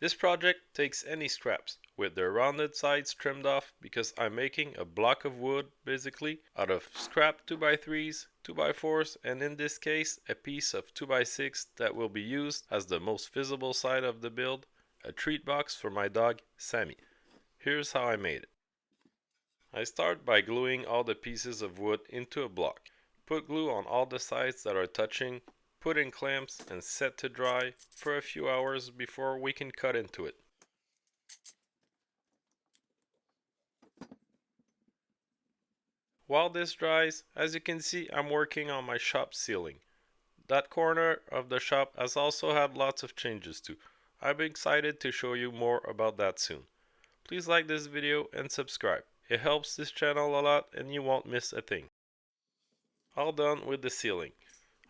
This project takes any scraps, with their rounded sides trimmed off because I'm making a block of wood, basically, out of scrap 2x3s, 2x4s, and in this case, a piece of 2x6 that will be used as the most visible side of the build, a treat box for my dog, Samy. Here's how I made it. I start by gluing all the pieces of wood into a block. Put glue on all the sides that are touching, put in clamps and set to dry for a few hours before we can cut into it. While this dries, as you can see, I'm working on my shop ceiling. That corner of the shop has also had lots of changes too. I'm excited to show you more about that soon. Please like this video and subscribe. It helps this channel a lot and you won't miss a thing. All done with the ceiling.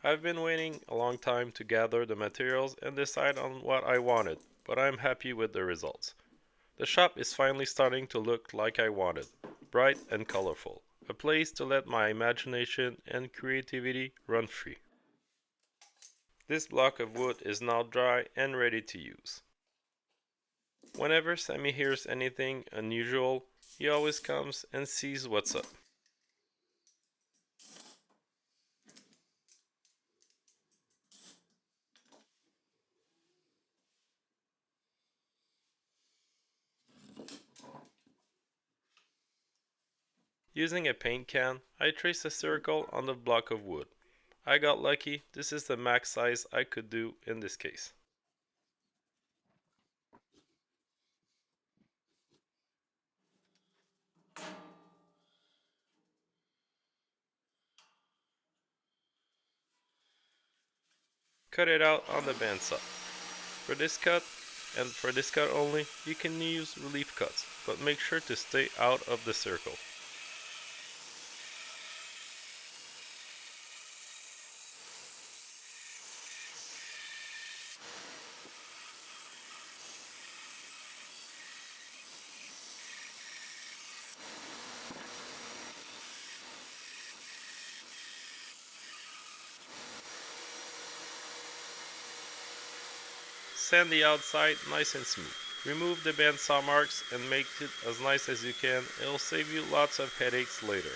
I've been waiting a long time to gather the materials and decide on what I wanted, but I'm happy with the results. The shop is finally starting to look like I wanted, bright and colorful. A place to let my imagination and creativity run free. This block of wood is now dry and ready to use. Whenever Samy hears anything unusual, he always comes and sees what's up. Using a paint can, I trace a circle on the block of wood. I got lucky, this is the max size I could do in this case. Cut it out on the bandsaw. For this cut, and for this cut only, you can use relief cuts, but make sure to stay out of the circle. Sand the outside nice and smooth. Remove the bandsaw marks and make it as nice as you can. It'll save you lots of headaches later.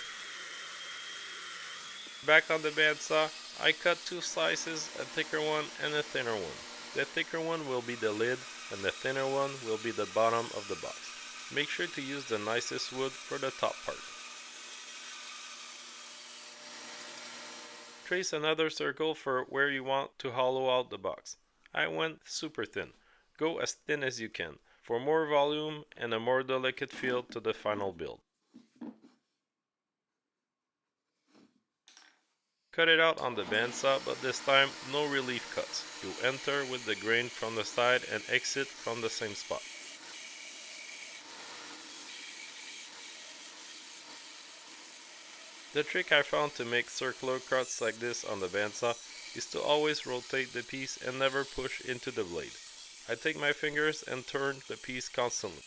Back on the bandsaw, I cut two slices, a thicker one and a thinner one. The thicker one will be the lid and the thinner one will be the bottom of the box. Make sure to use the nicest wood for the top part. Trace another circle for where you want to hollow out the box. I went super thin. Go as thin as you can for more volume and a more delicate feel to the final build. Cut it out on the bandsaw, but this time no relief cuts. You enter with the grain from the side and exit from the same spot. The trick I found to make circular cuts like this on the bandsaw is to always rotate the piece and never push into the blade. I take my fingers and turn the piece constantly.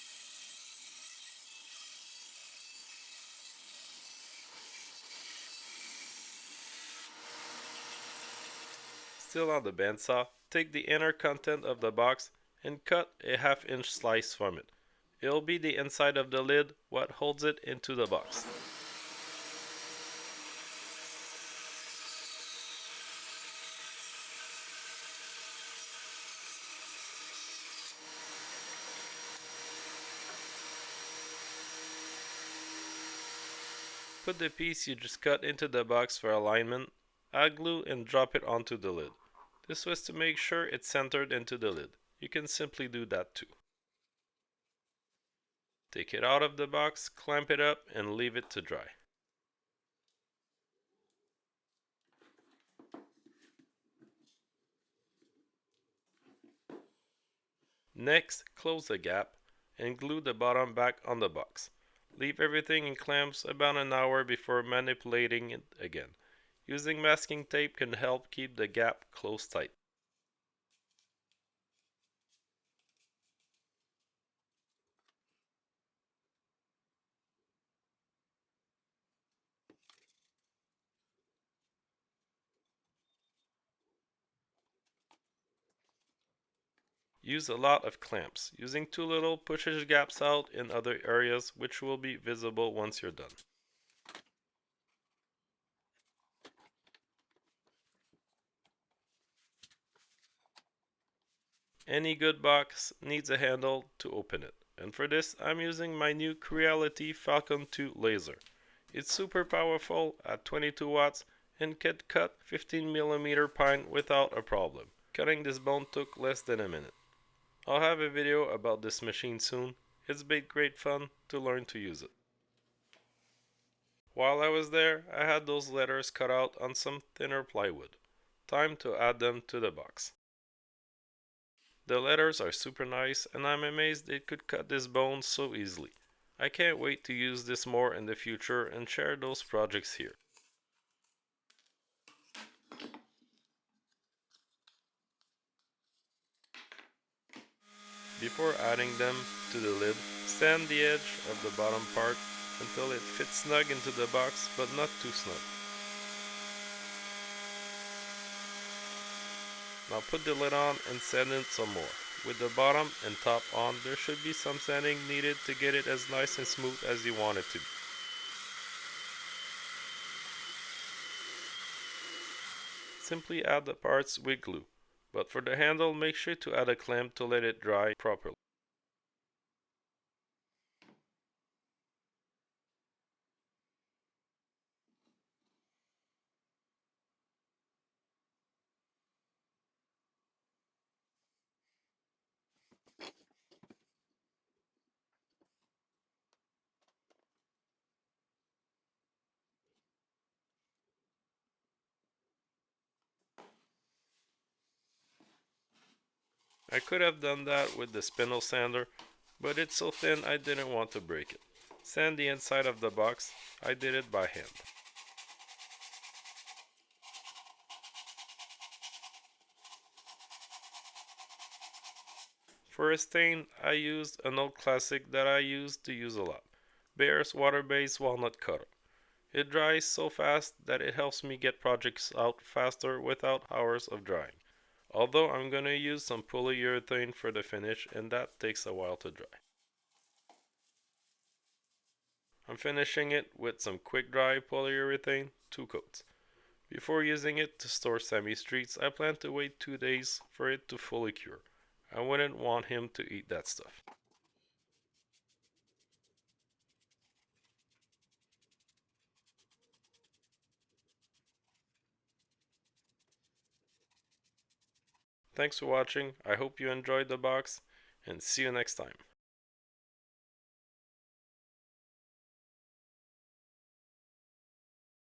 Still on the bandsaw, take the inner content of the box and cut a half-inch slice from it. It'll be the inside of the lid what holds it into the box. Put the piece you just cut into the box for alignment, add glue and drop it onto the lid. This was to make sure it's centered into the lid. You can simply do that too. Take it out of the box, clamp it up and leave it to dry. Next, close the gap and glue the bottom back on the box. Leave everything in clamps about an hour before manipulating it again. Using masking tape can help keep the gap closed tight. Use a lot of clamps, using too little pushes gaps out in other areas which will be visible once you're done. Any good box needs a handle to open it, and for this I'm using my new Creality Falcon 2 laser. It's super powerful at 22 watts and can cut 15mm pine without a problem. Cutting this bone took less than a minute. I'll have a video about this machine soon. It's been great fun to learn to use it. While I was there, I had those letters cut out on some thinner plywood. Time to add them to the box. The letters are super nice and I'm amazed it could cut this bone so easily. I can't wait to use this more in the future and share those projects here. Before adding them to the lid, sand the edge of the bottom part until it fits snug into the box but not too snug. Now put the lid on and sand it some more. With the bottom and top on, there should be some sanding needed to get it as nice and smooth as you want it to be. Simply add the parts with glue, but for the handle make sure to add a clamp to let it dry properly. I could have done that with the spindle sander, but it's so thin I didn't want to break it. Sand the inside of the box. I did it by hand. For a stain, I used an old classic that I used to use a lot. Bear's water-based walnut cutter. It dries so fast that it helps me get projects out faster without hours of drying. Although I'm gonna use some polyurethane for the finish and that takes a while to dry. I'm finishing it with some quick dry polyurethane, 2 coats. Before using it to store Samy streets, I plan to wait 2 days for it to fully cure. I wouldn't want him to eat that stuff. Thanks for watching, I hope you enjoyed the box, and see you next time.